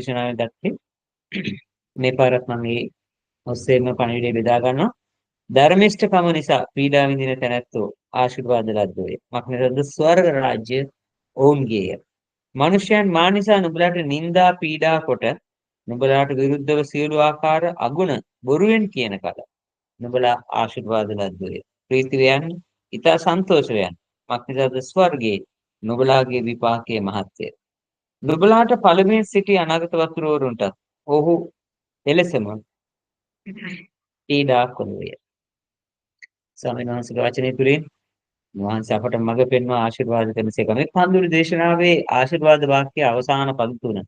දේශනාවෙන් ගත්තේ මේ පාරත් මම මේ ඔස්සේම පණිවිඩය බෙදා ගන්නවා. ධර්මිෂ්ඨකම නිසා පීඩා විඳින තැනැත්තෝ ආශිර්වාද ලද්දෝය. මක්නිසාද ස්වර්ග රාජ්‍ය ඔවුන්ගේය. මනුෂ්‍යයන් මා නිසා නුඹලාට නිന്ദා පීඩා කොට නුඹලාට විරුද්ධව සියලු ආකාර අගුණ බොරුවෙන් කියන කල නුඹලා ආශිර්වාද ලද්දෝය. ප්‍රීතිවයන් ඊට සන්තෝෂවයන් මක්නිසාද ස්වර්ගයේ නුඹලාගේ විපාකයේ මහත්ය. නුඹලාට පළමුවෙන් සිටි අනාගත වතුරවරුන්ට ඔහු එලෙසම පීඩා කොනුය. ස්වාමීන් වහන්සේගේ වචනේ තුලින් වහන්සේ අපට මඟ පෙන්වා ආශිර්වාද කරනසේක. මේ පන්දුරු දේශනාවේ ආශිර්වාද වාක්‍ය අවසාන පද තුන.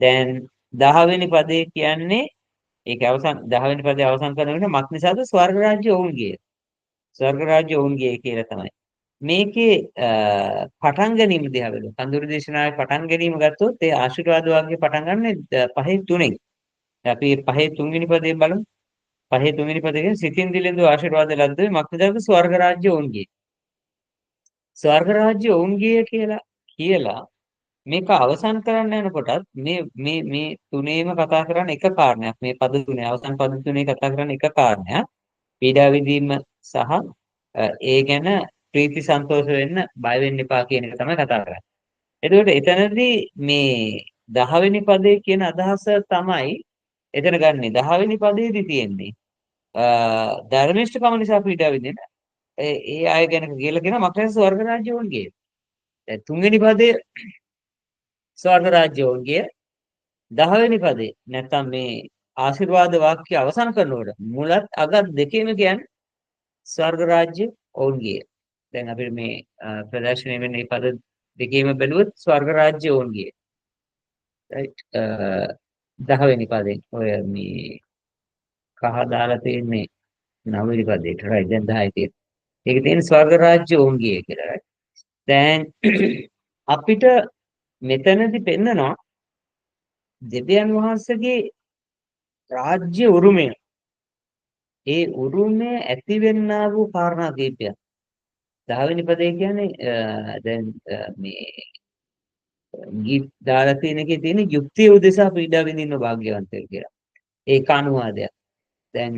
දැන් 10 වෙනි පදේ කියන්නේ ඒක අවසන් 10 වෙනි පදේ අවසන් කරනකොට මක්නිසාද ස්වර්ග රාජ්‍ය ඔවුන්ගේ. ස්වර්ග රාජ්‍ය ඔවුන්ගේ කියලා තමයි. මේකේ පටන් ගැනීම දිහා බලමු. පන්දුරු දේශනාවේ පටන් ගැනීම ගත්තොත් ඒ ආශිර්වාද වාක්‍ය පටන් ගන්න 5 3. අපි 5 3 වෙනි පදේ බලමු. 5 3 වෙනි පදයෙන් සිතින් දිලෙන්දු ආශිර්වාද ලද්දේ මක්නිසාද ස්වර්ග රාජ්‍ය ඔවුන්ගේ. ස්වර්ග රාජ්‍ය ඔවුන්ගේ කියලා මේක අවසන් කරන්න යනකොටත් මේ තුනේම කතා කරන එක කාරණයක්. මේ පද තුනේ අවසන් පද තුනේ කතා කරන එක කාරණයක්. පීඩා විඳීම සහ ඒ ගැන ප්‍රීති සන්තෝෂ වෙන්න බය වෙන්න එපා කියන එක තමයි කතා කරන්නේ. එතකොට එතනදී මේ 10 වෙනි පදේ කියන අදහස තමයි එතන ගන්නෙ. 10 වෙනි පදේදී තියෙන්නේ ධර්මිෂ්ඨකම නිසා පීඩා විඳින ඒ අය ගැන කියලා කියන මක්කේ ස්වර්ග රාජ්‍ය වුන්ගේ. දැන් 3 වෙනි පදේ ස්වර්ග රාජ්‍ය වුන්ගේ 10 වෙනි පදේ නැත්තම් මේ ආශිර්වාද වාක්‍ය අවසන් කරනකොට මුලත් අගත් දෙකේම කියන්නේ ස්වර්ග රාජ්‍ය වුන්ගේ. දැන් අපිට මේ ප්‍රදර්ශනය වෙන මේ පද දෙකේම බැලුවොත් ස්වර්ග රාජ්‍ය වුන්ගේ. රයිට් 10 වෙනි පදේ ඔය මේ කහ දාලා තියෙන්නේ 9 වෙනි පදේට රයිට් දැන් 10යි තියෙන්නේ. ඒක තියෙන ස්වර්ග රාජ්‍ය ඔවුන්ගේ කියලා right. දැන් අපිට මෙතනදී පෙන්නනවා දෙවියන් වහන්සේගේ රාජ්‍ය උරුමය. ඒ උරුමය ඇතිවෙන්නා වූ කාරණා කීපයක්. 10 වෙනි පදේ කියන්නේ දැන් මේ ගීත් දාලා තියෙන එකේ තියෙන යුක්තිය උදෙසා පීඩා විඳින්න වාග්යවන්තය කියලා. ඒක අනුවාදයක්. දැන්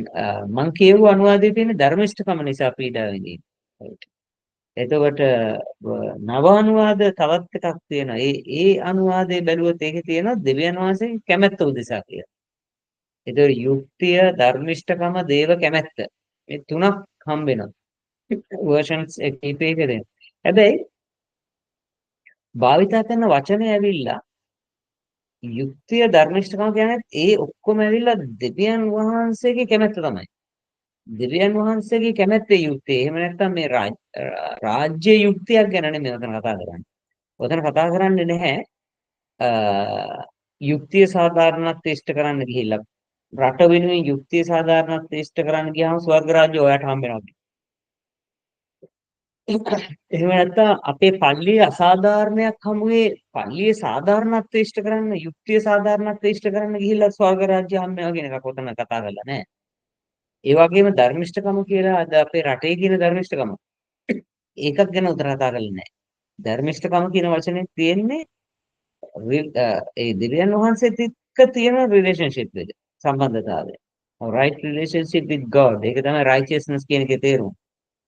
මං කියව අනුවාදයේ තියෙන ධර්මිෂ්ඨකම නිසා පීඩා විඳින්න. එතකොට නව අනුවාද තවත් එකක් තියෙනවා. ඒ අනුවාදයේ බැලුවොත් ඒකේ තියෙනවා දෙවියන් වහන්සේගේ කැමැත්ත උදෙසා කියලා. ඒතකොට යුක්තිය, ධර්මිෂ්ඨකම, දේව කැමැත්ත. මේ තුනක් හම්බ වෙනවා. versions එකේ. හැබැයි භාවිතා කරන වචනේ ඇවිල්ලා යුක්තිය, ධර්මිෂ්ඨකම කියන්නේ ඒ ඔක්කොම ඇවිල්ලා දෙවියන් වහන්සේගේ කැමැත්ත තමයි. දෙවියන් වහන්සේගේ කැමැත්තේ යුක්තිය. එහෙම නැත්නම් මේ රාජ්‍ය යුක්තියක් ගැන නෙමෙයි උතන කතා කරන්නේ. උතන කතා කරන්නේ නැහැ යුක්තිය සාධාරණත්වය ඉෂ්ට කරන්න ගිහිල්ලා රට වෙනුවෙන් යුක්තිය සාධාරණත්වය ඉෂ්ට කරන්න ගියාම ස්වර්ග රාජ්‍ය ඔයාට හම්බ වෙනවා. එහෙම නැත්නම් අපේ පල්ලියේ අසාධාරණයක් හමුවේ පල්ලියේ සාධාරණත්වය ඉෂ්ට කරන්න යුක්තිය සාධාරණත්වය ඉෂ්ට කරන්න ගිහිල්ලා ස්වර්ග රාජ්‍ය හම්බ වෙනවා කියන එකක් උතන කතා කරලා නැහැ. ඒ වගේම ධර්මිෂ්ඨකම කියලා අද අපේ රටේ කියන ධර්මිෂ්ඨකම ඒකක් ගැන උතර කතා කරලා නැහැ. ධර්මිෂ්ඨකම කියන වචනේ තියෙන්නේ ඒ දෙවියන් වහන්සේත් එක්ක තියෙන රිලේෂන්ෂිප් එක සම්බන්ධතාවය. right relationship with God. ඒක තමයි righteousness කියන එකේ තේරුම.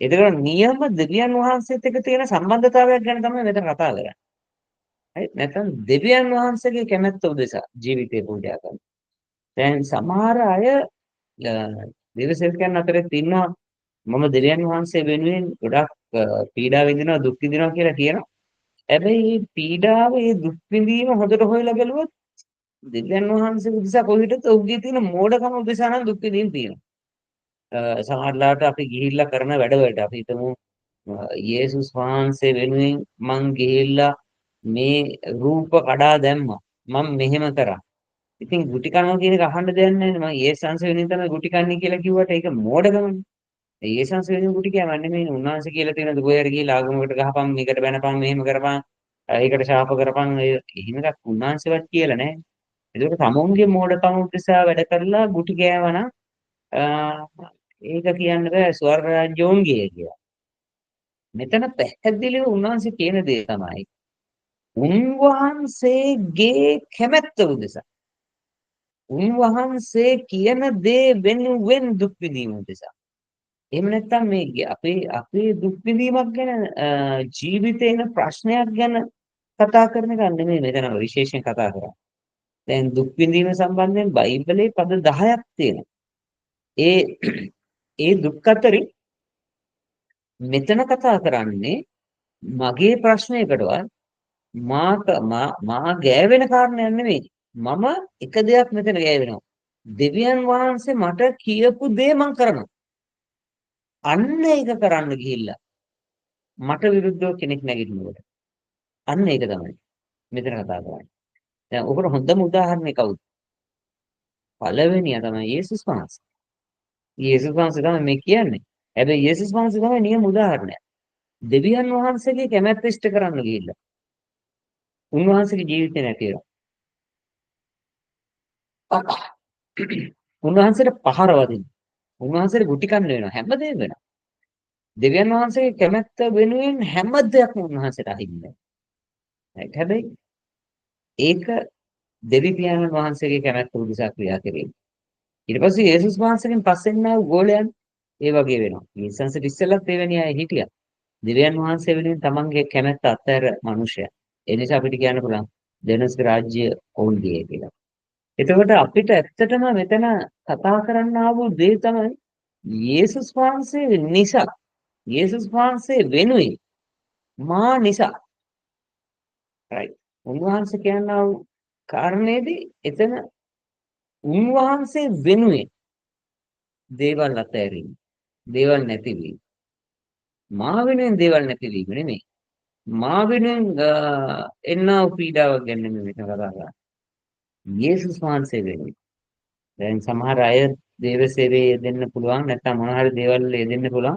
ඒකට නියම දෙවියන් වහන්සේත් එක්ක තියෙන සම්බන්ධතාවයක් ගැන තමයි මෙතන කතා කරන්නේ. right නැත්නම් දෙවියන් වහන්සේගේ කැමැත්ත උදෙසා ජීවිතේ පූජා කරනවා. දැන් සමහර අය දේවසේවකයන් අතරේ ඉන්නවා මම දෙවියන් වහන්සේ වෙනුවෙන් ගොඩක් පීඩා විඳිනවා දුක් විඳිනවා කියලා කියනවා. හැබැයි මේ පීඩාව මේ දුක් විඳීම හොඳට හොයලා බැලුවොත් දෙවියන් වහන්සේ උදෙසා කොහෙටද ඔහුගේ තියෙන මෝඩකම උදෙසා නම් දුක් විඳින්න තියෙනවා. සමහරලාට අපි ගිහිල්ලා කරන වැඩවලට අපි හිතමු යේසුස් වහන්සේ වෙනුවෙන් මං ගිහිල්ලා මේ රූප කඩා දැම්මා. මම මෙහෙම කරා. ඉතින් ගුටි කනවා කියන එක අහන්න දෙයක් නැහැ නේ. මම යේසුස් වහන්සේ වෙනුවෙන් තමයි ගුටි කන්නේ කියලා කිව්වට ඒක මෝඩකමනේ. යේසුස් වහන්සේ වෙනුවෙන් ගුටි කෑම නෙමෙයි. උන්වහන්සේ කියලා තියෙන දුවයර ගිහිල්ලා ආගමකට ගහපන්, මේකට බැනපන්, මෙහෙම කරපන්, ඒකට ශාප කරපන්. එහෙම එකක් උන්වහන්සේවත් කියලා නැහැ. ඒකට තමුන්ගේ මෝඩකම උදෙසා වැඩ කරලා ගුටි කෑවනම් ඒක කියන්න බෑ ස්වර්ග රාජ්‍යෝන්ගේ කියලා. මෙතන පැහැදිලිව උන්වහන්සේ කියන දේ තමයි උන්වහන්සේගේ කැමැත්ත උදෙසා. උන්වහන්සේ කියන දේ වෙනුවෙන් දුක් විඳීම උදෙසා. එහෙම නැත්නම් මේ අපේ දුක් විඳීමක් ගැන ජීවිතේන ප්‍රශ්නයක් ගැන කතා කරන එක නෙමෙයි මෙතන විශේෂයෙන් කතා කරන්නේ. දැන් දුක් විඳීම සම්බන්ධයෙන් බයිබලයේ පද 10ක් තියෙනවා. ඒ ඒ දුක් අතරින් මෙතන කතා කරන්නේ මගේ ප්‍රශ්නයකටවත් මා ගෑවෙන කාරණයක් නෙමෙයි. මම එක දෙයක් මෙතන ගෑවෙනවා. දෙවියන් වහන්සේ මට කියපු දේ මම කරනවා. අන්න ඒක කරන්න ගිහිල්ලා මට විරුද්ධව කෙනෙක් නැගිටිනකොට අන්න ඒක තමයි මෙතන කතා කරන්නේ. දැන් ඔකට හොඳම උදාහරණය කවුද? පළවෙනියා තමයි යේසුස් වහන්සේ. යේසුස් වහන්සේ තමයි මේ කියන්නේ. හැබැයි යේසුස් වහන්සේ තමයි නියම උදාහරණය. දෙවියන් වහන්සේගේ කැමැත්ත ඉෂ්ට කරන්න ගිහිල්ලා උන්වහන්සේගේ ජීවිතේ නැතිවෙනවා. උන්වහන්සේට පහර වදින්න. උන්වහන්සේට ගුටි කන්න වෙනවා. හැමදේම වෙනවා. දෙවියන් වහන්සේගේ කැමැත්ත වෙනුවෙන් හැම දෙයක්ම උන්වහන්සේට අහිමියි. හැබැයි ඒක දෙවි පියාණන් වහන්සේගේ කැමැත්ත උදෙසා ක්‍රියා කිරීම. ඊට පස්සේ යේසුස් වහන්සේගෙන් පස්සෙන් ආව ගෝලයන් ඒ වගේ වෙනවා. යේසුස් වහන්සේට ඉස්සෙල්ලත් එවැනි අය හිටියා. දෙවියන් වහන්සේ වෙනුවෙන් තමන්ගේ කැමැත්ත අත්හැර මනුෂ්‍යයා. ඒ නිසා අපිට කියන්න පුළුවන් දෙවියන්ගේ රාජ්‍ය ඔවුන්ගේ කියලා. එතකොට අපිට ඇත්තටම මෙතන කතා කරන්න ආපු දේ තමයි යේසුස් වහන්සේ නිසා යේසුස් වහන්සේ වෙනුවෙන් මා නිසා right උන්වහන්සේ කියනවා කාරණේදී එතන උන්වහන්සේ වෙනුවෙන් දේවල් අතහැරීම දේවල් නැතිවීම මා වෙනුවෙන් දේවල් නැතිවීම නෙමෙයි මා වෙනුවෙන් එන්නා වූ පීඩාවක් ගැන නෙමෙයි මෙතන කතා කරන්නේ යේසුස් වහන්සේ වෙනුවෙන් දැන් සමහර අය දේව සේවයේ යෙදෙන්න පුළුවන් නැත්නම් මොන හරි දේවල් වල යෙදෙන්න පුළුවන්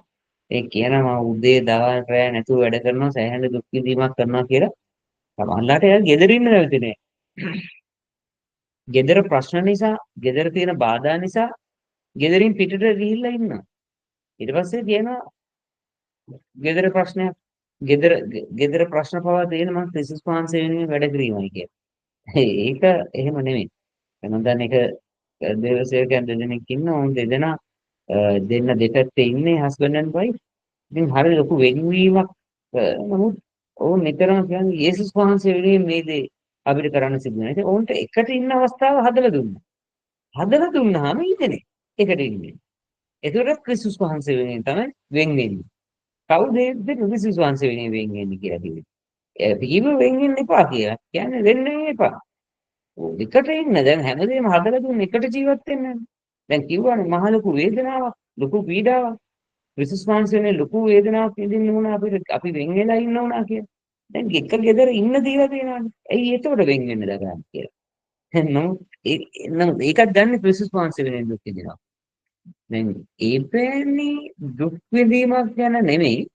ඒ කියනවා උදේ දවල් රැ නැතුව වැඩ කරනවා සෑහෙන දුක් විඳීමක් කරනවා කියලා සමහරලාට එයා ගෙදර ඉන්න නැවති නේ ගෙදර ප්‍රශ්න නිසා ගෙදර තියෙන බාධා නිසා ගෙදරින් පිටට ගිහිල්ලා ඉන්නවා ඊට පස්සේ කියනවා ගෙදර ප්‍රශ්නයක් ගෙදර ප්‍රශ්න පවා තියෙන මම ක්‍රිස්තුස් වහන්සේ වෙනුවෙන් වැඩ කිරීමයි කියලා. ඒක එහෙම නෙමෙයි. මම දන්නේ ඒක දේවසේවකයන් දෙදෙනෙක් ඉන්නවා. උන් දෙදෙනා දෙන්න දෙපැත්තේ ඉන්නේ හස්බන්ඩ් ඇන්ඩ් වයිෆ්. ඉතින් හරිය ලොකු වෙන්වීමක් නමුත් ඔවුන් නිතරම කියන්නේ යේසුස් වහන්සේ වෙනුවෙන් මේ දේ අපිට කරන්න සිදු වෙනවා. ඉතින් ඔවුන්ට එකට ඉන්න අවස්ථාව හදලා දුන්නා. හදලා දුන්නාම ඉන්නේ එකට ඉන්නේ. ඒකට ක්‍රිස්තුස් වහන්සේ වෙනුවෙන් තමයි වෙන් වෙන්නේ. කවුද ඒ ක්‍රිස්තුස් වහන්සේ වෙනුවෙන් වෙන් වෙන්නේ කියලා කිව්වේ. කිව්ව වෙන් වෙන්න එපා කියලා. කියන්නේ වෙන්න එපා. එකට ඉන්න දැන් හැමදේම හදලා දුන්න එකට ජීවත් වෙන්න. දැන් කිව්වනේ මහ ලොකු වේදනාවක්, ලොකු පීඩාවක්. ක්‍රිස්තුස් වහන්සේනේ ලොකු වේදනාවක් විඳින්න උනා අපිට අපි වෙන් වෙලා ඉන්න උනා කියලා. දැන් එක ගෙදර ඉන්න දීලා තියෙනවානේ. ඇයි එතකොට වෙන් වෙන්න දගන්නේ කියලා. නමුත් ඒකත් දන්නේ ක්‍රිස්තුස් වහන්සේ වෙනුවෙන් දුක් විඳිනවා. දැන් එපැනි දුක් විඳීමක් ගැන නෙමෙයි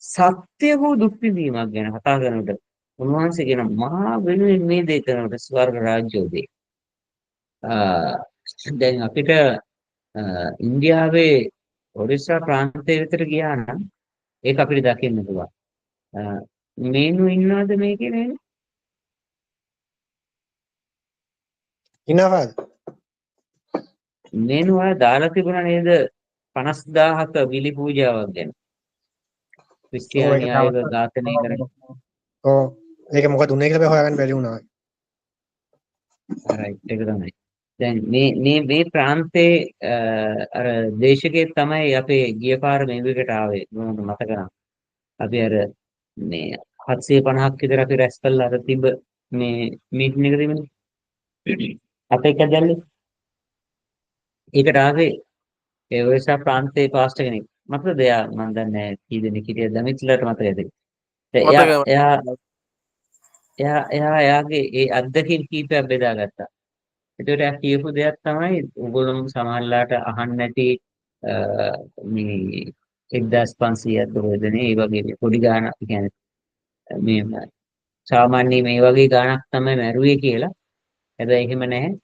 සත්‍ය වූ දුක් විඳීමක් ගැන කතා කරනකොට උන්වහන්සේ කියන මහා වෙනුවෙන් මේ දේ කරනකොට ස්වර්ග රාජ්‍යෝදේ. දැන් අපිට ඉන්දියාවේ ඔරිස්සා ප්‍රාන්තයේ විතර ගියා නම් ඒක අපිට දකින්න පුළුවන්. මේනු ඉන්නවද මේකේ නේද? ඉනවද? මේනු වල දාලා තිබුණා නේද 50000ක බිලි පූජාවක් ගැන. ක්‍රිස්තියානි අයව ඝාතනය කරන. ඔව් ඒක මොකද උනේ කියලා හොයාගන්න බැරි වුණා. රයිට් ඒක තමයි. දැන් මේ ප්‍රාන්තේ අර දේශකයේ තමයි අපේ ගිය පාර මේ විදිහට ආවේ මම මතක නම්. අපි අර මේ 750ක් විතර අපි රැස් කළා අර තිබ මේ මීටින් එක තිබුණේ. අපේ එක දැල්ලේ. ඒකට ආවේ ඒ ඔයසා ප්‍රාන්තේ පාස්ටර් කෙනෙක්. මතකද එයා මම දන්නේ කී දෙනෙක් හිටියද දමිත්ලට මතකද? එයාගේ ඒ අත්දැකීම් කීපයක් බෙදාගත්තා. ඒකට එයා කියපු දෙයක් තමයි උගලම සමහරලාට අහන්න නැති මේ 1500ක් දොරදෙනේ ඒ වගේ පොඩි ගාණක් කියන්නේ මේ සාමාන්‍ය මේ වගේ ගාණක් තමයි මැරුවේ කියලා. හැබැයි එහෙම නැහැ.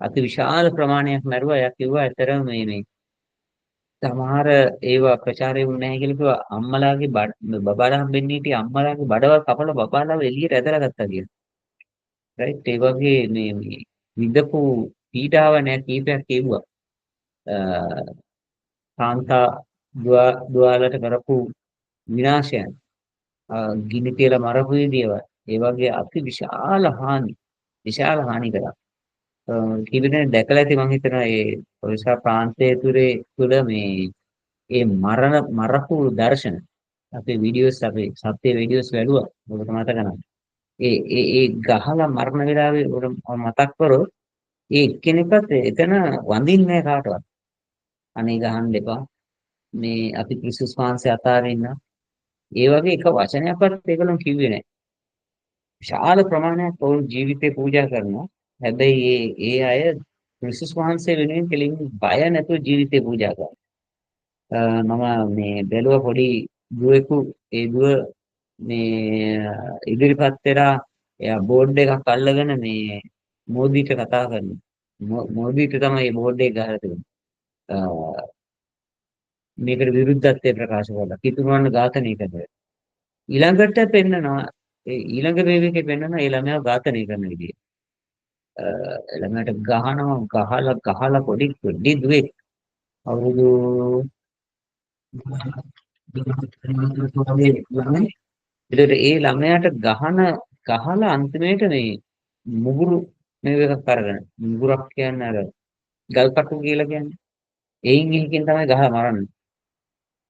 අති විශාල ප්‍රමාණයක් මැරුවා. එයා කිව්වා ඇතරම මේ සමහර ඒවා ප්‍රචාරය වුණ නැහැ කියලා කිව්වා අම්මලාගේ බබාලා හම්බෙන්නේ හිටිය අම්මලාගේ බඩවල් කපලා බබාලාව එළියට ඇදලා ගත්තා කියලා. රයිට් ඒ වගේ මේ විඳපු පීඩාව නෑ කීපයක් කියුවා. කාන්තා දුවාලට කරපු විනාශයන් ගිනි තියලා මරපු දේවල් ඒ වගේ අති විශාල හානි කරා. කීප දෙනෙක් දැකලා ඇති මම හිතනවා ඒ ඔරිස්සා ප්‍රාන්තයේ තුල මේ ඒ මරපු දර්ශන අපේ වීඩියෝස් අපේ සත්‍ය වීඩියෝස් වැළුවා ඔබට මතක නැහැ. ඒ ගහලා මරණ වෙලාවේ ඔබ මතක් කරොත් ඒ එක්කෙනෙක්වත් එතන වඳින්නේ නැහැ කාටවත්. අනේ ගහන්න එපා. මේ අපි ක්‍රිස්තුස් වහන්සේ අතාරින්න. ඒ වගේ එක වචනයක්වත් ඒගොල්ලෝ කිව්වේ නැහැ. විශාල ප්‍රමාණයක් ඔවුන් ජීවිතේ පූජා කරනවා. හැබැයි ඒ අය ක්‍රිස්තුස් වහන්සේ වෙනුවෙන් කෙලින් බය නැතුව ජීවිතේ පූජා කරනවා. මම මේ බැලුවා පොඩි දුවෙකු ඒ දුව මේ ඉදිරිපත් වෙලා එයා බෝඩ් එකක් අල්ලගෙන මේ මෝදීට කතා කරනවා. මෝදීට තමයි මේ බෝඩ් එක ගහලා තිබුණේ. මේකට විරුද්ධත්වය ප්‍රකාශ කළා. කිතුරුවන් ඝාතනය කළා. ඊළඟට පෙන්නනවා ඒ ඊළඟ වේවිකේ පෙන්නනවා ඒ ළමයා ඝාතනය කරන විදිය. ළමයාට ගහලා පොඩි දුවෙක් අවුරුදු ඒකට ඒ ළමයාට ගහලා අන්තිමේට මේ මුගුරු මේ එකක් අරගෙන මුගුරක් කියන්නේ අර ගල් කටු කියලා කියන්නේ. එයින් තමයි ගහලා මරන්නේ.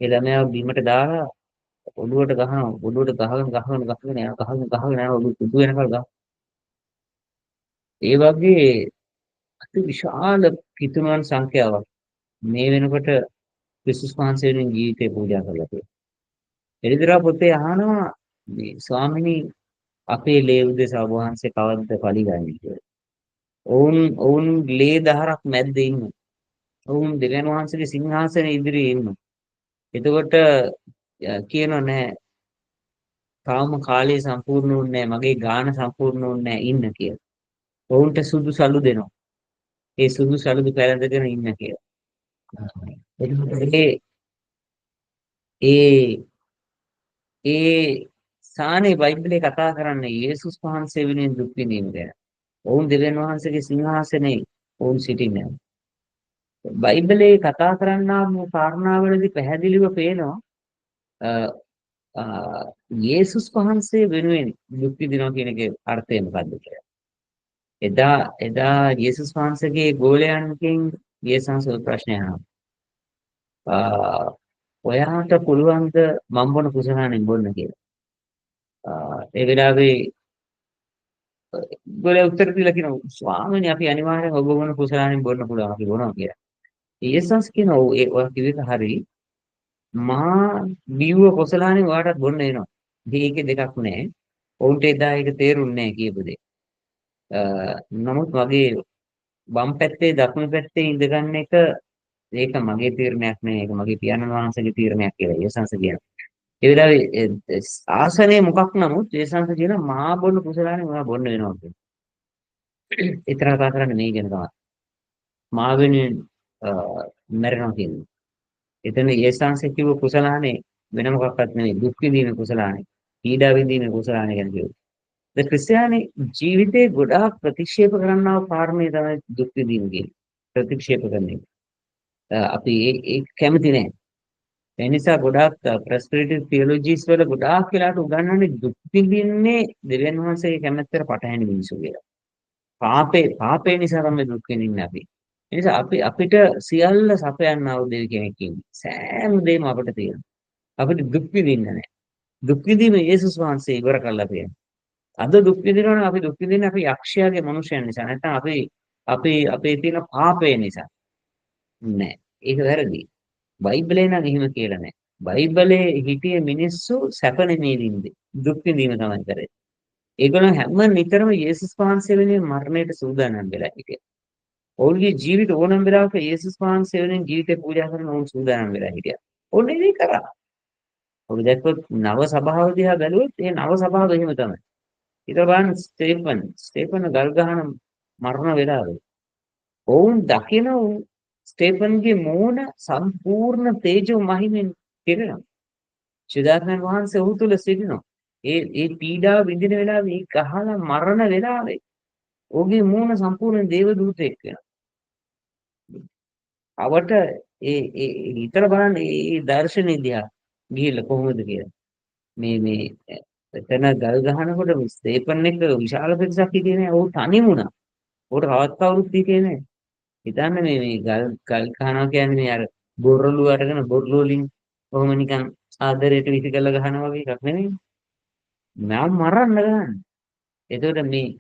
ඒ ළමයා බිමට දාලා ඔළුවට ගහගෙන යනවා ඔළුව කුඩු වෙනකල් ගහ. ඒ වගේ අති විශාල කිතුණුවන් සංඛ්‍යාවක් මේ වෙනකොට ක්‍රිස්තුස් වහන්සේගෙන් ජීවිතේ පූජා කරලා තියෙනවා. එළිදරා පොතේ අහනවා මේ ස්වාමිනී අපේ ලේ උදෙසා වහන්සේ කවද්ද පරිගන්නේ කියලා. ඔවුන් ලේ දහරක් මැද්දේ ඉන්නවා. ඔවුන් දෙවියන් වහන්සේගේ සිංහාසනේ ඉදිරියේ ඉන්නවා. එතකොට කියනවා නෑ තාම කාලය සම්පූර්ණ වුණේ නෑ මගේ ගාන සම්පූර්ණ වුණේ නෑ ඉන්න කියලා. ඔවුන්ට සුදු සලු දෙනවා. ඒ සුදු සලු පැලඳගෙන ඉන්න කියලා. එතකොට ඒ ඒ සානේ බයිබලයේ කතා කරන්නේ යේසුස් වහන්සේ වෙනුවෙන් දුක් විඳීම ගැන. ඔවුන් දෙවියන් වහන්සේගේ සිංහාසනේ ඔවුන් සිටින්නේ. බයිබලයේ කතා කරන්නා වූ කාරණාවලදී පැහැදිලිව පේනවා යේසුස් වහන්සේ වෙනුවෙන් දුක් විඳිනවා කියන එකේ අර්ථය මොකක්ද කියලා. එදා යේසුස් වහන්සේගේ ගෝලයන්ගෙන් යේසුස් ප්‍රශ්නය අහනවා. ඔයාට පුළුවන්ද මම බොන කුසලානෙන් බොන්න කියලා. ඒ වෙලාවේ ගෝලයා උත්තර දීලා කියනවා ස්වාමීනි අපි අනිවාර්යෙන් ඔබ බොන කුසලානෙන් බොන්න පුළුවන් අපි බොනවා කියලා. යේසුස් කියනවා ඔය කිව්වක හරි මහා බිව්ව කුසලානෙන් ඔයාටත් බොන්න එනවා. මේකේ දෙකක් නෑ. ඔවුන්ට එදා ඒක තේරුන්නේ නෑ කියපු දේ. නමුත් මගේ වම් පැත්තේ දකුණු පැත්තේ ඉඳගන්න එක ඒක මගේ තීරණයක් නෙවෙයි ඒක මගේ පියාණන් වහන්සේගේ තීරණයක් කියලා යේසුස් කියනවා. ඒ වෙලාවේ ආසනය මොකක් නමුත් යේසුස් කියන මහා බොන්න කුසලානේ ඔයා බොන්න වෙනවා කියලා. ඒතර කතා කරන්නේ මේ ගැන තමයි. මා වෙනුවෙන් මැරෙනවා කියන්නේ. එතන යේසුස් කිව්ව කුසලානේ වෙන මොකක්වත් නෙවෙයි දුක් විඳින කුසලානේ. පීඩා විඳින කුසලානේ ගැන කිව්වා. ද ක්‍රිස්තියානි ජීවිතේ ගොඩාක් ප්‍රතික්ෂේප කරන්නා වූ කාරණේ තමයි දුක් විඳින කියන්නේ. ප්‍රතික්ෂේප කරන්නේ. අපි ඒ කැමති නෑ. ඒ නිසා ගොඩාක් ප්‍රොස්පෙරිටි තියොලොජිස් වල ගොඩාක් වෙලාට උගන්වන්නේ දුක් විඳින්නේ දෙවියන් වහන්සේගේ කැමැත්තට පටහැනි මිනිස්සු කියලා. පාපේ නිසා තමයි දුක් විඳින්නේ අපි. ඒ නිසා අපිට සියල්ල සපයන්නා වූ දෙවි කෙනෙක් ඉන්නේ. සෑම දෙයක්ම අපිට තියෙනවා. අපිට දුක් විඳින්න නෑ. දුක් විඳීම යේසුස් වහන්සේ ඉවර කළා තියෙනවා. අද දුක් විඳිනවා නම් අපි දුක් විඳින්නේ අපි යක්ෂයාගේ මනුෂ්‍යයන් නිසා. නැත්නම් අපේ තියෙන පාපය නිසා. නෑ. ඒක වැරදි. බයිබලේ නම් එහෙම කියලා නෑ. බයිබලේ හිටිය මිනිස්සු සැප නෙමෙයි විඳින්නේ. දුක් විඳීම තමයි කරේ. ඒගොල්ලෝ හැම නිතරම යේසුස් වහන්සේ වෙනුවෙන් මරණයට සූදානම් වෙලා හිටියා. ඔවුන්ගේ ජීවිත ඕනම වෙලාවක යේසුස් වහන්සේ වෙනුවෙන් ජීවිතේ පූජා කරන ඔවුන් සූදානම් වෙලා හිටියා. ඕනේ ඒක කරා. ඔබ දැක්කොත් නව සභාව දිහා බැලුවොත් ඒ නව සභාව එහෙම තමයි. ඊට බලන්න ස්ටේෆන් ගල් ගහන මරණ වෙලාවේ ඔවුන් දකින ස්ටේෆන්ගේ මූණ සම්පූර්ණ තේජෝ මහිමෙන් පිරෙනවා. සිද්ධාර්ථයන් වහන්සේ ඔහු තුල සිටිනවා. ඒ පීඩාව විඳින වෙලාවේ ඒ ගහලා මරණ වෙලාවේ ඔහුගේ මූණ සම්පූර්ණ දේව දූතෙක් වෙනවා. අවට හිතලා බලන්න මේ දර්ශනය දිහා ගිහිල්ලා කොහොමද කියලා. මේ එතන ගල් ගහනකොට ස්ටේෆන් එක විශාල පිරිසක් හිටියේ නෑ. ඔහු තනියම වුණා. ඔහුට කවත් කවුරුත් හිටියේ නෑ. හිතන්න මේ ගල් ගහනවා කියන්නේ මේ අර බොරළු අරගෙන බොරළු වලින් කොහොම නිකන් ආදරයට විසි කරලා ගහනවා වගේ එකක් නෙමෙයි. මම මරන්න ගහන්නේ. එතකොට මේ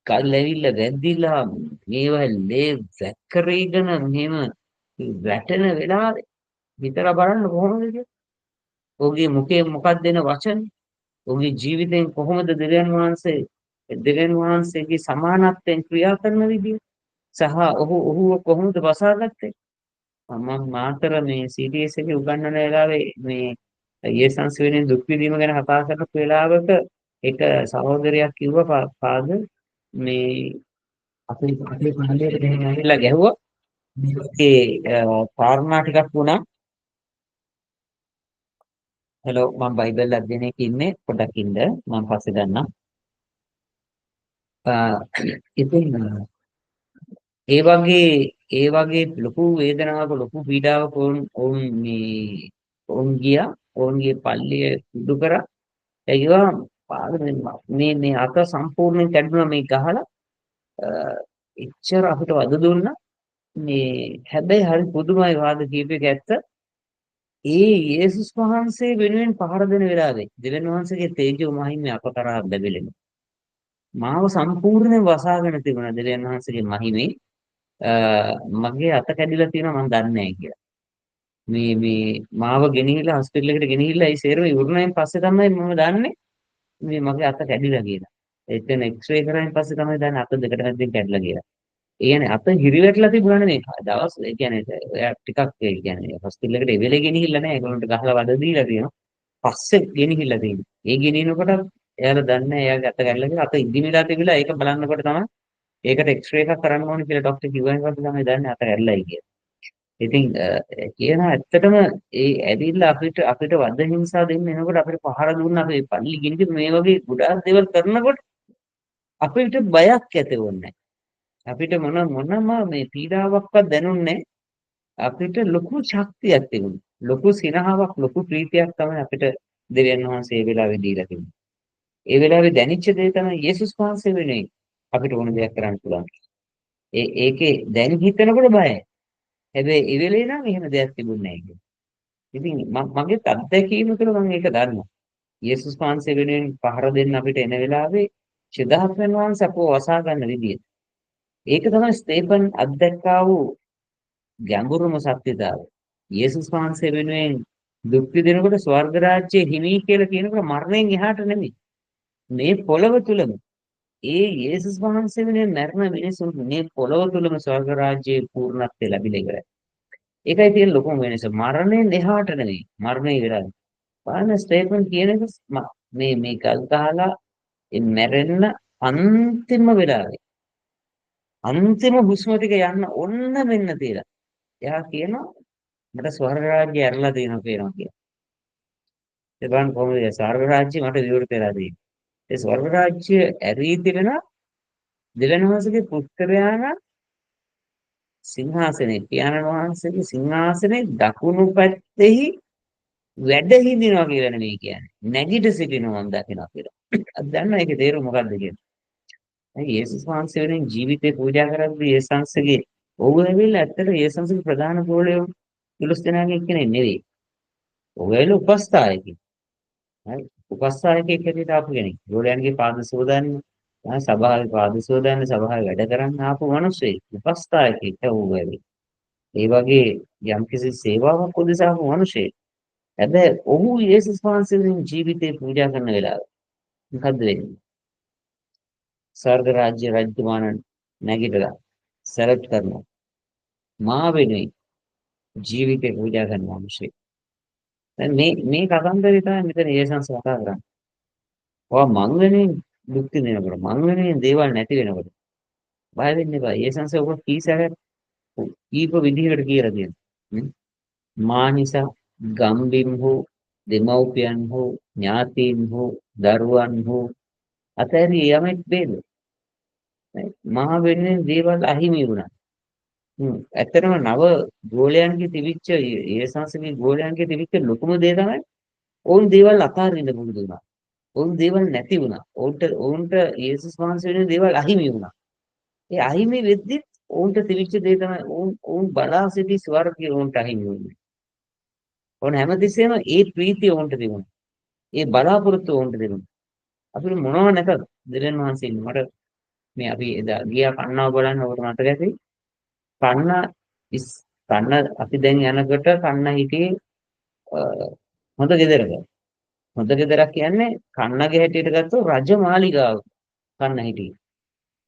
කල් ඇවිල්ලා වැද්දිලා මේවා ලේ වැක්කරීගෙන මෙහෙම වැටෙන වෙලාවේ හිතලා බලන්න කොහොමද කියලා. ඔහුගේ මුඛේ මොකක්ද දෙන වචන? ඔහුගේ ජීවිතෙන් කොහොමද දෙවියන් වහන්සේගේ සමානත්වයෙන් ක්‍රියා කරන විදිය සහ ඔහුව කොහොමද බසාගත්තේ? මම මාතර මේ CTS එකේ උගන්වන වෙලාවේ මේ යේසුස් වෙනින් දුක් විඳීම ගැන කතා කරන වෙලාවක එක සහෝදරයක් කිව්වා පාද මේ අපේ පහලට දෙන්න ඇවිල්ලා ගැහුවා. ඒ කාරණා ටිකක් වුණා. හෙලෝ මම බයිබල් අධ්‍යයනයක ඉන්නේ පොඩ්ඩක් ඉන්න මම පස්සේ ගන්නම්. ඉතින් ඒ වගේ ලොකු වේදනාවක ලොකු පීඩාවක ඔවුන් ගියා. ඔවුන්ගේ පල්ලිය උඩු කරා. ඒගොල්ලෝ මේ අත සම්පූර්ණයෙන් කැඩුනා මේ ගහලා. එච්චර අපිට වද දුන්නා. මේ හැබැයි හරි පුදුමයි වාද කීපයක ඇත්ත. ඒ යේසුස් වහන්සේ වෙනුවෙන් පහර දෙන වෙලාවේ දෙවියන් වහන්සේගේ තේජෝ මහිමය අප කරා බැබලෙනවා. මාව සම්පූර්ණයෙන් වසාගෙන තිබුණා දෙවියන් වහන්සේගේ මහිමේ. මගේ අත කැඩිලා තියෙනවා මම දන්නේ නැහැ කියලා. මේ මාව ගෙනිහිලා හොස්පිටල් එකට ගෙනිහිල්ලා ඒ සේරම ඉවරුණායින් පස්සේ තමයි මම දන්නේ මේ මගේ අත කැඩිලා කියලා. එතන එක්ස්රේ කරායින් පස්සේ තමයි දන්නේ අත දෙකට මැදින් කැඩිලා කියලා. ඒ කියන්නේ අත හිරිවැටලා තිබුණානේ මේ දවස් ඒ කියන්නේ එයා ටිකක් ඒ කියන්නේ හොස්පිටල් එකට එවෙලේ ගෙනිහිල්ලා නැහැ. ඒගොල්ලන්ට ගහලා වද දීලා තියෙනවා. පස්සේ ගෙනිහිල්ලා තියෙනවා. ඒ ගෙනිනකොට එයාලා දන්නේ එයාගේ අත කැඩිලා කියලා. අත ඉදිමිලා තිබිලා ඒක බලන්නකොට තමයි ඒකට එක්ස්රේ එකක් කරන්න ඕනේ කියලා ડોක්ටර් කිව්වයින් පස්සේ තමයි දන්නේ අත කැඩිලායි කියලා. ඉතින් කියන ඇත්තටම ඒ ඇවිල්ලා අපිට වද හිංසා දෙන්න එනකොට අපිට පහර දුන්න අපේ පල්ලි ගිනිදි මේ වගේ ගොඩාක් දේවල් කරනකොට අපිට බයක් ඇති වෙන්නේ අපිට මොනම මේ පීඩාවක්වත් දැනුන්නේ අපිට ලොකු ශක්තියක් තිබුණා. ලොකු සිනහාවක් ලොකු ප්‍රීතියක් තමයි අපිට දෙවියන් වහන්සේ ඒ වෙලාවේ දීලා තිබුණේ. ඒ වෙලාවේ දැනෙච්ච දේ තමයි යේසුස් වහන්සේ වෙනුවෙන් අපිට ඕන දෙයක් කරන්න පුළුවන්. ඒකේ දැන් හිතනකොට බයයි. හැබැයි ඒ වෙලේ නම් එහෙම දෙයක් තිබුණේ නැහැ. ඉතින් මගේ අත්දැකීම තුළ මම ඒක දන්නවා. යේසුස් වහන්සේ වෙනුවෙන් පහර දෙන්න අපිට එන වෙලාවේ සිද්ධාර්ථයන් වහන්සේ අපව වසා ගන්න විදිය. ඒක තමයි ස්තේෆන් අත්දැක්කා වූ ගැඹුරුම සත්‍යතාවය. යේසුස් වහන්සේ වෙනුවෙන් දුක් විඳිනකොට ස්වර්ග රාජ්‍යයේ හිමි කියලා කියනකොට මරණයෙන් එහාට නෙමෙයි. මේ පොළව තුලම ඒ යේසුස් වහන්සේ වෙනුවෙන් මරණ මිනිසුන් මේ පොළව තුලම ස්වර්ග රාජ්‍යයේ පූර්ණත්වය ලැබිලා ඉවරයි. ඒකයි තියෙන ලොකුම වෙනස. මරණයෙන් එහාට නෙවෙයි. මරණය ඉවරයි. බලන්න ස්ටේෆන් කියන එක මේ ගල් ගහලා මැරෙන්න අන්තිම වෙලාවේ අන්තිම හුස්ම ටික යන්න ඔන්න මෙන්න තියලා. එයා කියනවා මට ස්වර්ග රාජ්‍යය ඇරලා තියෙනවා කියලා. ඒ බලන්න කොහොමද ස්වර්ග රාජ්‍යය මට විවෘත වෙලා තියෙන්නේ. ඒ ස්වර්ග රාජ්‍ය ඇරී තිබෙන දෙවියන් වහන්සේගේ පුත්‍රයාණන් සිංහාසනේ පියාණන් වහන්සේගේ සිංහාසනේ දකුණු පැත්තේ වැඩ හිඳිනවා කියලා නෙමෙයි කියන්නේ. නැගිට සිටිනවා මම දකිනවා කියලා. අද දන්නා ඒකේ තේරුම මොකක්ද කියන්නේ? ඒ යේසුස් වහන්සේ වෙනින් ජීවිතේ පූජා කරද්දී යේසුස්ගේ ඔහු ඇවිල්ලා ඇත්තට යේසුස්ගේ ප්‍රධාන ගෝලයෝ 12 දෙනාගෙන් කෙනෙක් නෙවෙයි. ඔහු ඇවිල්ලා උපස්ථායකයෙක්. හරි. උපස්ථායකයෙක් හැටියට ආපු කෙනෙක්. ගෝලයන්ගේ පාද සෝදන්න, සභාවේ පාද සෝදන්න, සභාවේ වැඩ කරන්න ආපු මිනිස්සෙක්. උපස්ථායකයෙක් ඔහු ඇවිල්ලා. ඒ වගේ යම්කිසි සේවාවක් උදෙසා ආපු මිනිසෙක්. හැබැයි ඔහු යේසුස් වහන්සේගේ ජීවිතේ පූජා කරන වෙලාව මොකද්ද වෙන්නේ? ස්වර්ග රාජ්‍ය රජතුමාණන් නැගිටලා සැලට් කරනවා. මා වෙනුවෙන් ජීවිතේ පූජා කරන මිනිසෙක්. දැන් මේ කතන්දරේ තමයි මෙතන යේසුස් කතා කරන්නේ. ඔයා මං වෙනුවෙන් දුක් විඳිනකොට මං වෙනුවෙන් දේවල් නැති වෙනකොට බය වෙන්න එපා. යේසුස් ඔබ කීසරයක් කීප විදිහකට කියලා තියෙනවා. මා නිසා ගම්බිම් හෝ දෙමව්පියන් හෝ ඥාතීන් හෝ දරුවන් හෝ අතහැරී යමෙක් වේද? මා වෙනුවෙන් දේවල් අහිමි වුණා. ඇත්තටම නව ගෝලයන්ගේ තිබිච්ච ඒ සංස්කෘතික ගෝලයන්ගේ තිබිච්ච ලොකුම දේ තමයි ඔවුන් දේවල් අතාරින්න පුරුදු වුණා. ඔවුන් දේවල් නැති වුණා. ඔවුන්ට යේසුස් වහන්සේ වෙනුවෙන් දේවල් අහිමි වුණා. ඒ අහිමි වෙද්දිත් ඔවුන්ට තිබිච්ච දේ තමයි ඔවුන් බලා සිටි ස්වර්ගය ඔවුන්ට අහිමි වුණේ. ඔවුන් හැමතිස්සෙම ඒ ප්‍රීතිය ඔවුන්ට තිබුණා. ඒ බලාපොරොත්තු ඔවුන්ට තිබුණා. අපිට මොනව නැතද? දෙවියන් වහන්සේ මට මේ අපි එදා ගියා කන්නාව බලන්න ඔබට මතක ඇති. කන්න කන්න අපි දැන් යනකොට කන්න හිටියේ හොඳ ගෙදරක. හොඳ ගෙදරක් කියන්නේ කන්නගේ හැටියට ගත්තොත් රජමාලිගාව කන්න හිටියේ.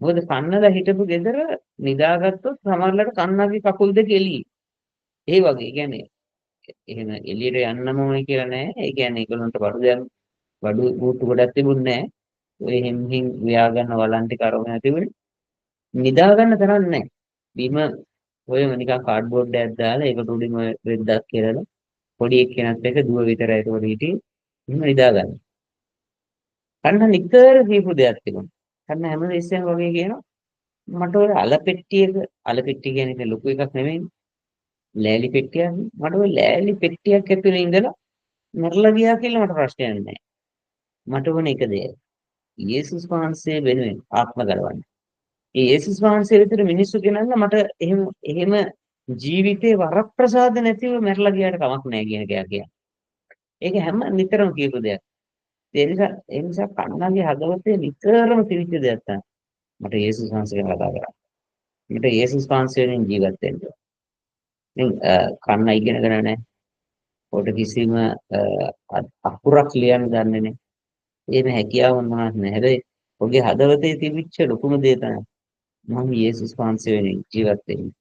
මොකද කන්නලා හිටපු ගෙදර නිදාගත්තොත් සමහරවිට කන්නගේ කකුල් දෙක එළියේ. ඒ වගේ. ඒ කියන්නේ එහෙම එළියට යන්නම ඕනේ කියලා නෑ. ඒ කියන්නේ ඒගොල්ලන්ට බඩු බූට්ටු ගොඩක් තිබුණේ නෑ. ඔය හිම් ව්‍යා ගන්න වලන් ටික අරගෙන තිබුණේ. නිදා ගන්න තරම් නෑ. බිම ඔය නිකන් කාඩ්බෝඩ් එකක් දාලා ඒකට උඩින් ඔය රෙද්දක් කියලා පොඩි එක්කෙනෙක් එක දුව විතරයි ඒක පොඩි හිටියේ. එහෙම නිදා ගන්න. කන්න නිතර දීපු දෙයක් තිබුණා. කන්න හැම වෙලෙම වගේ කියනවා මට ඔය අල පෙට්ටිය කියන්නේ ලොකු එකක් නෙමෙයි. ලෑලි පෙට්ටියක්. මට ඔය ලෑලි පෙට්ටියක් ඇතුලේ ඉඳලා මරලා ගියා කියලා මට ප්‍රශ්නයක් නැහැ. මට වුණ එක දෙයක්. යේසුස් වහන්සේ වෙනුවෙන් ආත්ම ගලවන්න. ඒ යේසුස් වහන්සේ විතර මිනිස්සු කෙනන්න මට එහෙම ජීවිතේ වරප්‍රසාද නැතිව මැරලා ගියාට කමක් නැහැ කියන එකක් කියන්නේ. ඒක හැම නිතරම කියපු දෙයක්. ඒ නිසා කන්නගේ හදවතේ නිතරම තිබිච්ච දෙයක් තමයි. මට යේසුස් වහන්සේ ගැන කතා කරන්න. මට යේසුස් වහන්සේ වෙනුවෙන් ජීවත් වෙන්න. ඉතින් කන්න ඉගෙනගෙන නැහැ. පොඩ කිසිම අකුරක් ලියන්න දන්නේ නැහැ. එහෙම හැකියාවක් මොනවත් නැහැ. හැබැයි ඔහුගේ හදවතේ තිබිච්ච ලොකුම දේ තමයි මම යේසුස් වහන්සේ වෙනුවෙන් ජීවත් වෙන්නේ.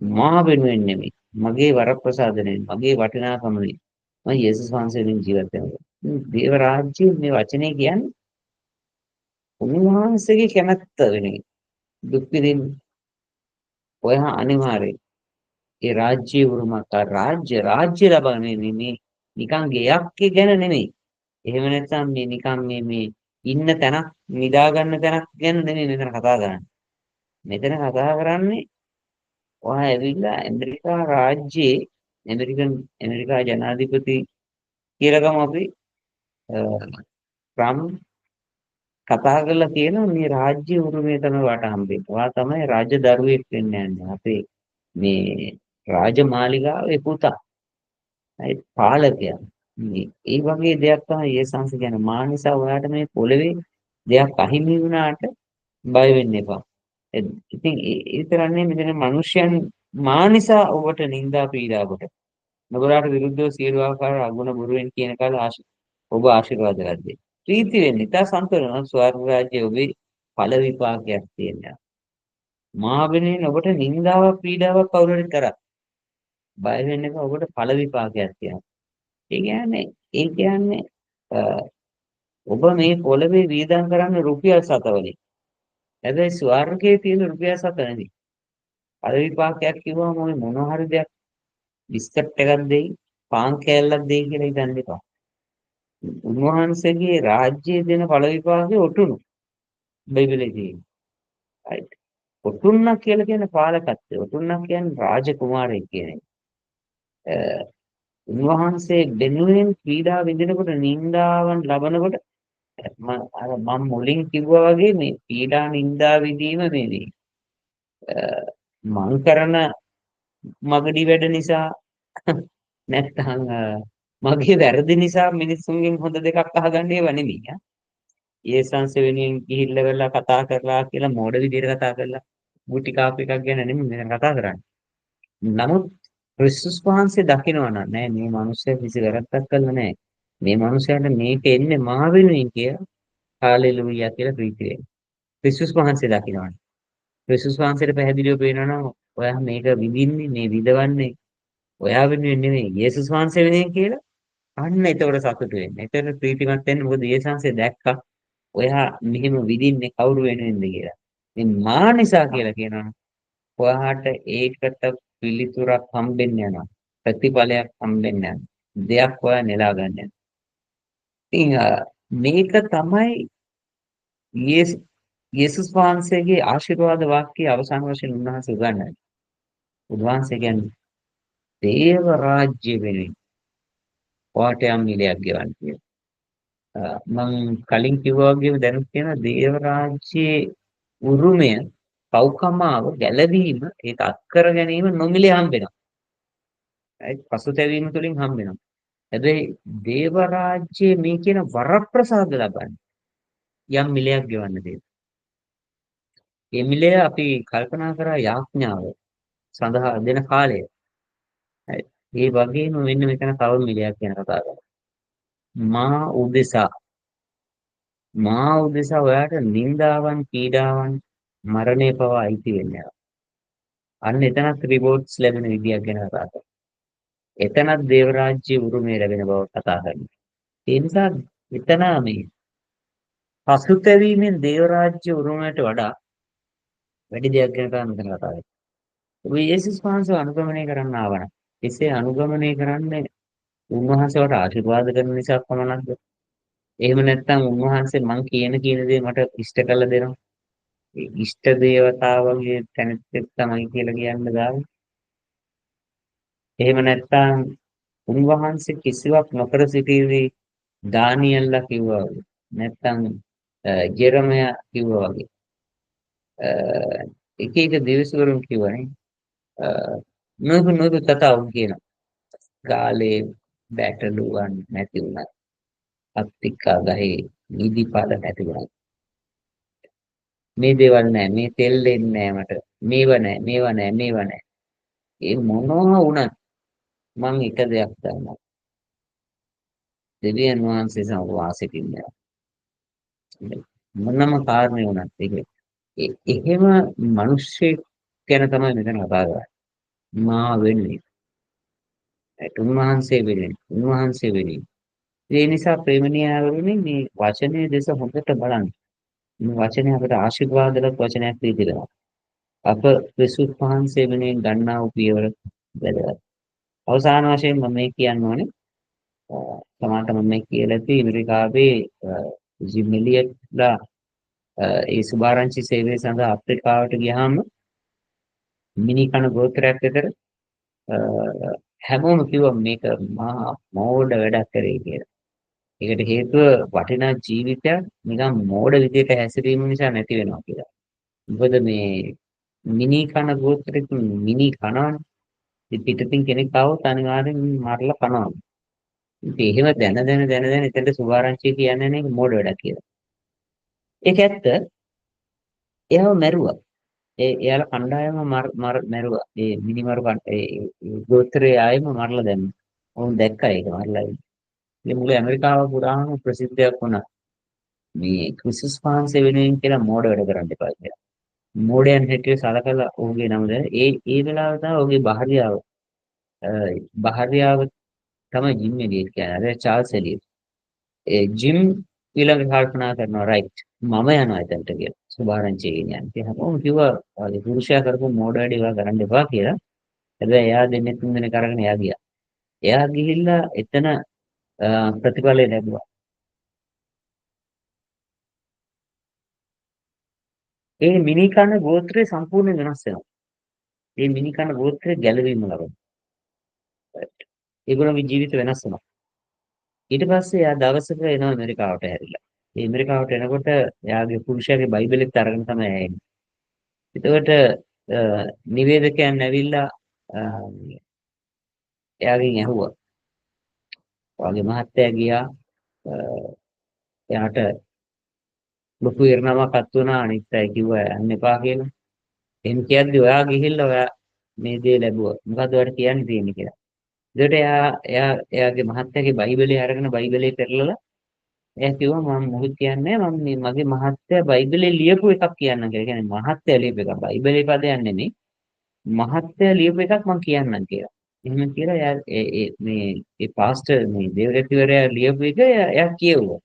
මා වෙනුවෙන් නෙමෙයි. මගේ වරප්‍රසාදයෙන්, මගේ වටිනාකම නෙමෙයි. මම යේසුස් වහන්සේ වෙනුවෙන් ජීවත් වෙනවා. දේව රාජ්‍යයේ මේ වචනේ කියන්නේ උන්වහන්සේගේ කැමැත්ත වෙනුවෙන් දුක් විඳින්න. ඔය අනිවාර්යයෙන් ඒ රාජ්‍ය උරුමක රාජ්‍ය ලබන්නේ මේ නිකන් ගෙයක් ගැන නෙමෙයි. එහෙම නැත්නම් මේ නිකන් මේ ඉන්න තැනක් නිදා ගන්න තැනක් ගැන නෙමෙයි මෙතන කතා කරන්නේ. මෙතන කතා කරන්නේ ඔය ඇවිල්ලා ඇමරිකා රාජ්‍යයේ ඇමරිකා ජනාධිපති කියලා ගමු අපි ට්‍රම්ප් කතා කරලා කියනවා මේ රාජ්‍ය උරුමය තමයි වට හම්බෙන්නේ. ඔයා තමයි රාජදරුවෙක් වෙන්න යන්නේ. අපේ මේ රාජමාලිගාවේ පුතා. ඒ පාලකයා. ඒ වගේ දෙයක් තමයි ඒ සංස කියන්නේ. මා නිසා ඔයාට මේ පොළවේ දෙයක් අහිමි වුණාට බය වෙන්න එපා. ඉතින් ඒ විතරන්නේ මෙතන මිනිස්යන් මා නිසා ඔබට නිന്ദා පීඩා කොට. නුඹලාට විරුද්ධව සියලු ආකාර අගුණ බුරුවෙන් කියන කාල ඔබ ආශිර්වාද ලද්දේ. ප්‍රීති වෙන්න. ඉතා සන්තෝෂ ස්වර්ග රාජ්‍යයේ ඔබේ ඵල විපාකයක් තියෙනවා. මා වෙනුවෙන් ඔබට නිന്ദාවක් පීඩාවක් කවුරු හරි කරා. බය වෙන්න එපා ඔබට ඵල විපාකයක් තියෙනවා. ඒ කියන්නේ ඔබ මේ පොළවේ වියදම් කරන්න රුපියල් 7 වලින්. හැබැයි ස්වර්ගයේ තියෙන රුපියල් 7 නෙවෙයි. ඵල විපාකයක් කිව්වම ඔය මොන හරි දෙයක් බිස්කට් එකක් දෙයි, පාන් කෑල්ලක් දෙයි කියලා හිතන්න එපා. උන්වහන්සේගේ රාජ්‍යයේ දෙන ඵල විපාකේ ඔටුනු. බයිබලයේ තියෙන. right. ඔටුන්නක් කියලා කියන්නේ පාලකත්වය. ඔටුන්නක් කියන්නේ රාජකුමාරයෙක් කියන එක. උන්වහන්සේ දෙනුවෙන් පීඩා විඳිනකොට නිന്ദාවන් ලබනකොට මම මුලින් කිව්වා වගේ මේ පීඩා නිന്ദා විඳීම මේ මං කරන මගඩි වැඩ නිසා නැත්නම් මගේ වැරදි නිසා මිනිස්සුන්ගෙන් හොඳ දෙකක් අහගන්න ඒවා නෙමෙයි. ඒ සංස වෙනුවෙන් ගිහිල්ලා වෙලා කතා කරලා කියලා මෝඩ විදියට කතා කරලා ගුටි කාප් එකක් ගැන නෙමෙයි මම කතා කරන්නේ. නමුත් ක්‍රිස්තුස් වහන්සේ දකිනවා නෑ මේ මිනිස්සයා කිසි වැරද්දක් කළා නෑ. මේ මිනිසයාට මේක එන්නේ මා වෙනුවෙන් කියලා හාලෙලූයා කියලා ප්‍රීති වෙනවා. ක්‍රිස්තුස් වහන්සේ දකිනවා. ක්‍රිස්තුස් වහන්සේට පැහැදිලිව පේනවා නම් ඔයා මේක විඳින්නේ මේ විඳවන්නේ ඔයා වෙනුවෙන් නෙමෙයි යේසුස් වහන්සේ වෙනුවෙන් කියලා අන්න ඒතකොට සතුට වෙන්නේ. ඒතර ප්‍රීතිමත් වෙන්නේ මොකද යේසුස් වහන්සේ දැක්කා ඔයා මෙහෙම විඳින්නේ කවුරු වෙනුවෙන්ද කියලා. මේ මා නිසා කියලා කියනවා. ඔයාට ඒකට පිළිතුරක් හම්බෙන්න යනවා. ප්‍රතිඵලයක් හම්බෙන්න යනවා. දෙයක් ඔයා නෙලා ගන්න යනවා. ඉතින් මේක තමයි යේසුස් වහන්සේගේ ආශිර්වාද වාක්‍ය අවසාන වශයෙන් උන්වහන්සේ උගන්වන්නේ. උන්වහන්සේ කියන්නේ දේව රාජ්‍ය වෙනුවෙන් ඔයාට යම් මිලයක් ගෙවන්න කියලා. මම කලින් කිව්වා වගේම දැන් කියන දේව රාජ්‍යයේ උරුමය පෞකමාව ගැලවීම ඒක අත්කර ගැනීම නොමිලේ හම්බෙනවා. ඒ පසුතැවීම තුළින් හම්බෙනවා. හැබැයි දේව රාජ්‍යයේ මේ කියන වරප්‍රසාද ලබන්නේ යම් මිලයක් ගෙවන්න දෙයක්. මේ මිලය අපි කල්පනා කරා යාඥාව සඳහා දෙන කාලය. ඒ වගේම මෙන්න මෙතන තව මිලයක් ගැන කතා කරමු. මා උදෙසා ඔයාට නින්දාවන් පීඩාවන් මරණය පවා අයිති වෙන්නේ. අන්න එතනත් රිවෝඩ්ස් ලැබෙන විදියක් ගැන කතා කරමු. එතනත් දේව රාජ්‍ය උරුමය ලැබෙන බව කතා කරනවා. ඒ නිසා එතන මේ පසුතැවීමෙන් දේව රාජ්‍ය උරුමයට වඩා වැඩි දෙයක් ගැන තමයි මෙතන කතා කරන්නේ. ඔබ යේසුස් වහන්සේ අනුගමනය කරන්න ආවනම් එසේ අනුගමනය කරන්නේ උන්වහන්සේට ආශිර්වාද කරන නිසා පමණක්ද? එහෙම නැත්නම් උන්වහන්සේ මං කියන දේ මට ඉෂ්ට කළ දෙනවා. ඒ ඉෂ්ට දේවතාවගේ තැනැත්තෙක් තමයි කියලා කියන්න ගාව. එහෙම නැත්නම් උන්වහන්සේ කිසිවක් නොකර සිටීවි දානියෙල්ලා කිව්වා වගේ. නැත්නම් ජෙරමයා කිව්වා වගේ. එක එක දෙවිසවරුන් කිව්වනේ. නුඹ කතාව කියනවා. ගාලේ බැටළුවන් නැති වුණා. අත්තිකා ගහේ නිදිපල නැති වුණා. මේ දේවල් නැහැ, මේ තෙල් දෙන්නේ නැහැ මට. මේවා නැහැ. ඒ මොනවා වුණත් මං එක දෙයක් දන්නවා. දෙවියන් වහන්සේ සමග වාසය කරනවා. මොනම කාරණේ වුණත් එහෙම මිනිස්සෙක් ගැන තමයි මෙතන කතා කරන්නේ. මා වෙන්නේ. උන්වහන්සේ වෙන්නේ. ඒ නිසා ප්‍රේමණීයවරුනි මේ වචනේ දෙස හොඳට බලන්න. මේ වචනේ අපට ආශිර්වාදලත් වචනයක් විදිහට. අප ක්‍රිස්තුස් වහන්සේ වෙනුවෙන් ගන්නා වූ පියවර වැදගත්. අවසාන වශයෙන් මම මේ කියන්න ඕනේ සමහරට මම මේ කියලා තියෙන්නේ ඇමරිකාවේ ජිම් එලියට්ලා ඒ සුභාරංචි සේවය සඳහා අප්‍රිකාවට ගියාම මිනි කන ගෝත්‍රයක් විතර හැමෝම කිව්වා මේක මහා මෝඩ වැඩක් කරේ කියලා. ඒකට හේතුව වටිනා ජීවිතයක් නිකන් මෝඩ විදියට හැසිරීම නිසා නැති වෙනවා කියලා. මොකද මේ මිනි කන ගෝත්‍රෙක මිනි කනවනේ. ඉතින් පිටින් කෙනෙක් ආවොත් අනිවාර්යෙන් මරලා කනවා. ඉතින් එහෙම දැන එතනට සුභාරංචි කියන්නේ නේ මෝඩ වැඩක් කියලා. ඒක ඇත්ත. එයාව මැරුවා. එයාලා කණ්ඩායම මැරුවා. ඒ මිනිමරු ඒ ගෝත්‍රයේ ආයෙම මරලා දැම්මා. ඔවුන් දැක්කා ඒක මරලා. ඉතින් මුළු ඇමරිකාව පුරාම ප්‍රසිද්ධයක් වුණා. මේ ක්‍රිස්තුස් වහන්සේ වෙනුවෙන් කියලා මෝඩ වැඩ කරන්න එපා කියලා. මෝඩයන් හැටියට සලකලා ඔහුගේ නම ඒ වෙලාව තමයි ඔහුගේ භාර්යාව තමයි ජිම් එලියට් කියන්නේ. අර චාල්ස් එලියට්. ඒ ජිම් ඊළඟ කල්පනා කරනවා රයිට් මම යනවා එතනට කියලා. සුභාරංචි කියන්නේ. ඉතින් හැමෝම කිව්වා ඒ පුරුෂයා කරපු මෝඩ වැඩ ඒවා කරන්න එපා කියලා. හැබැයි එයා දෙන්නේ තුන් දෙනෙක් අරගෙන එයා ගියා. එයා ගිහිල්ලා එතන ප්‍රතිඵලය ලැබුවා. ඒ මිනිකන ගෝත්‍රය සම්පූර්ණයෙන් වෙනස් වෙනවා. ඒ මිනිකන ගෝත්‍රය ගැලවීම ලබනවා. ඒගොල්ලෝගේ ජීවිත වෙනස් වෙනවා. ඊට පස්සේ එයා දවසක එනවා ඇමරිකාවට හැරිලා. ඒ ඇමරිකාවට එනකොට එයාගේ පුරුෂයාගේ බයිබලෙත් අරගෙන තමයි එන්නේ. එතකොට නිවේදකයන් ඇවිල්ලා එයාගෙන් ඇහුවා. ඔයාගේ මහත්තයා ගියා එයාට ලොකු ඉරණමක් අත් වුණා අනිත් අය කිව්වා යන්න එපා කියලා. එහෙම කියද්දි ඔයා ගිහිල්ලා ඔයා මේ දේ ලැබුවා. මොකද්ද ඔයාලට කියන්න තියෙන්නේ කියලා. ඒකට එයාගේ මහත්තයාගේ බයිබලේ අරගෙන බයිබලේ පෙරලලා එයා කිව්වා මම මොකද කියන්නේ මම මේ මගේ මහත්තයා බයිබලේ ලියපු එකක් කියන්නම් කියලා. කියන්නේ මහත්තයා ලියපු එකක්. බයිබලේ පදයක් නෙමෙයි. මහත්තයා ලියපු එකක් මම කියන්නම් කියලා. එහෙම කියලා මේ පාස්ටර් මේ දේවදත්තිවරයා ලියපු එක එයා කියෙව්වා.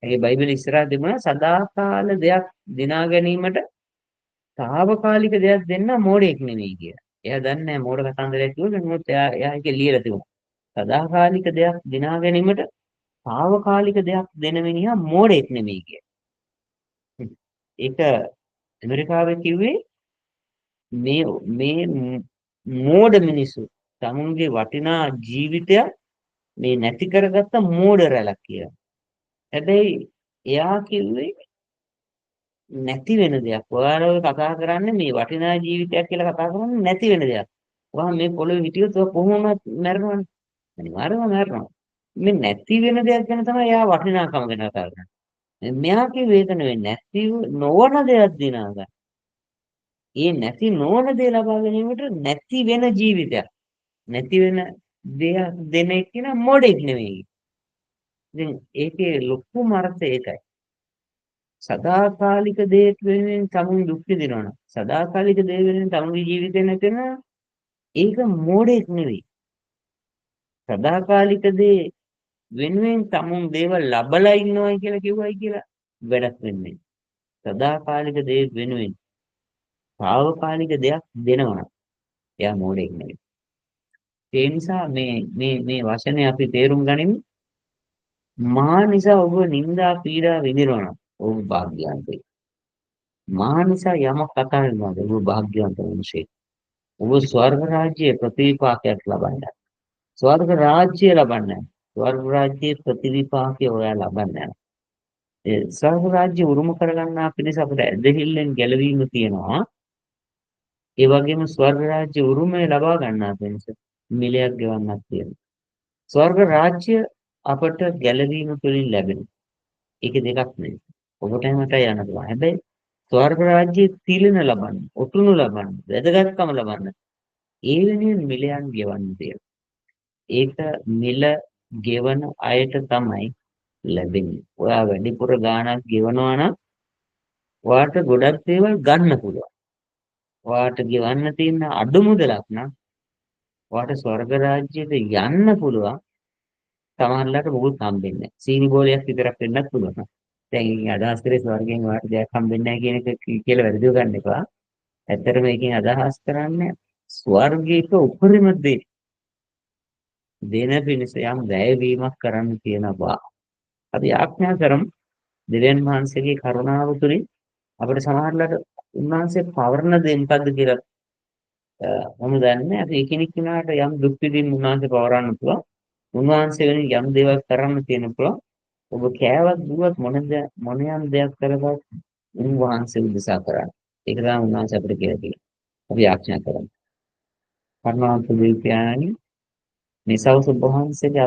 ඒ බයිබලේ ඉස්සරහා තිබුණා සදාකාල දෙයක් දිනා ගැනීමට తాවකාලික දෙයක් දෙන්න මෝඩෙක් නෙමෙයි කියලා. එයා දන්නේ නැහැ මෝඩ කතන්දරයක් කිව්වොත් නමුත් එයා ඒක ලියලා තිබුණා. සදාකාලික දෙයක් දිනා ගැනීමට తాවකාලික දෙයක් දෙන මිනිහා මෝඩෙක් නෙමෙයි කියලා. ඒක ඇමරිකාවේ කිව්වේ මේ මෝඩ මිනිස්සු තමුන්ගේ වටිනා ජීවිතය මේ නැති කරගත්ත මෝඩ රැලක් කියලා. හැබැයි එයා කිව්වේ නැති වෙන දෙයක්. ඔයාලා ඔය කතා කරන්නේ මේ වටිනා ජීවිතයක් කියලා කතා කරන්නේ නැති වෙන දෙයක්. ඔයා මේ පොළොවේ හිටියොත් ඔය කොහොමවත් මැරෙනවනේ. අනිවාර්යයෙන්ම මැරෙනවා. මේ නැති වෙන දෙයක් ගැන තමයි එයා වටිනාකම ගැන කතා කරන්නේ. මෙයා කිව්වේ ඒක නෙවෙයි නැති නොවන දෙයක් දිනා ගන්න. ඒ නැති නොවන දේ ලබා ගැනීමට නැති වෙන ජීවිතයක්. නැති වෙන දෙයක් දෙන එක කියන මොඩෙක් නෙවෙයි. ඉතින් ඒකේ ලොකුම අර්ථය ඒකයි. සදාකාලික දෙයක් වෙනුවෙන් තමුන් දුක් විඳිනවනම් සදාකාලික දේ වෙනුවෙන් තමුන්ගේ ජීවිතේ නැතන ඒක මොඩෙක් නෙවෙයි. සදාකාලික දේ වෙනුවෙන් තමුන් දේවල් ලබලා ඉන්නවයි කියලා කිව්වයි කියලා වැඩක් වෙන්නේ. සදාකාලික දේ වෙනුවෙන් తాවකාලික දෙයක් දෙනවා. එයා මොඩෙක් නෙවෙයි. ඒ නිසා මේ වචනේ අපි තේරුම් ගනිමු. මා නිසා ඔබ නිന്ദා පීඩා විඳිනවා නම් ඔබ භාග්‍යවන්තයි. මා නිසා යමක් කතා වෙනවා ඔබ භාග්‍යවන්ත මිනිසෙක්. ඔබ ස්වර්ග රාජ්‍යයේ ප්‍රතිවිපාකයක් ලබන්නේ. ස්වර්ග රාජ්‍යය ලබන්නේ. ස්වර්ග රාජ්‍යයේ ප්‍රතිවිපාකය ඔයා ලබන්නේ. ඒ ස්වර්ග රාජ්‍ය උරුම කරගන්නා පිණිස අපිට ඇදහිල්ලෙන් ගැලවීම තියෙනවා. ඒ වගේම ස්වර්ග රාජ්‍ය උරුමය ලබා ගන්නා පිණිස මිලයක් ගෙවන්නක් තියෙනවා. ස්වර්ග රාජ්‍ය අපට ගැලවීම තුළින් ලැබෙනවා. ඒක දෙකක් නෙවෙයි. ඔබට එහෙමට යන්න පුළුවන්. හැබැයි ස්වර්ග රාජ්‍යයේ තිලින ලබන්න, ඔටුනු ලබන්න, වැදගත්කම ලබන්න ඒ වෙනුවෙන් මිලයන් ගෙවන්න තියෙනවා. ඒක මිල ගෙවන අයට තමයි ලැබෙන්නේ. ඔයා වැඩිපුර ගාණක් ගෙවනවා නම් ඔයාට ගොඩක් දේවල් ගන්න පුළුවන්. ඔයාට ගෙවන්න තියෙන අඩු මුදලක් නම් ඔයාට ස්වර්ග රාජ්‍යයට යන්න පුළුවන්. සමහරවිට මොකුත් හම්බෙන්නේ නැහැ. සීනි බෝලයක් විතරක් වෙන්නත් පුළුවන්. දැන් ඒකෙන් අදහස් කරේ ස්වර්ගයෙන් ඔයාට දෙයක් හම්බෙන්නේ නැහැ කියන එක කියලා වැරදිව ගන්න එපා. ඇත්තටම මේකෙන් අදහස් කරන්නේ ස්වර්ගයක උපරිම දේ දෙන පිණිස යම් වැයවීමක් කරන්න තියෙනවා. අපි ආඥා කරමු දෙවියන් වහන්සේගේ කරුණාව තුළින් අපිට සමහරවිට උන්වහන්සේ පවර්ණ දෙය මොකද්ද කියලා මම දන්නේ. අපි එකිනෙක කෙනාට යම් දුක් විඳින්න උන්වහන්සේ පවරන්න පුළුවන්. උන්වහන්සේ වෙන යම් දේවල් කරන්න තියෙන පුළුවන්. ඔබ කෑවත් දුවත් මොන යම් දෙයක් කරගත් උන්වහන්සේ උදෙසා කරන්න. ඒක තමයි උන්වහන්සේ අපිට කියලා තියෙන්නේ. අපි ආඥා කරමු. කරුණාවන්ත දෙවියන් මේ සවස් වහන්සේගේ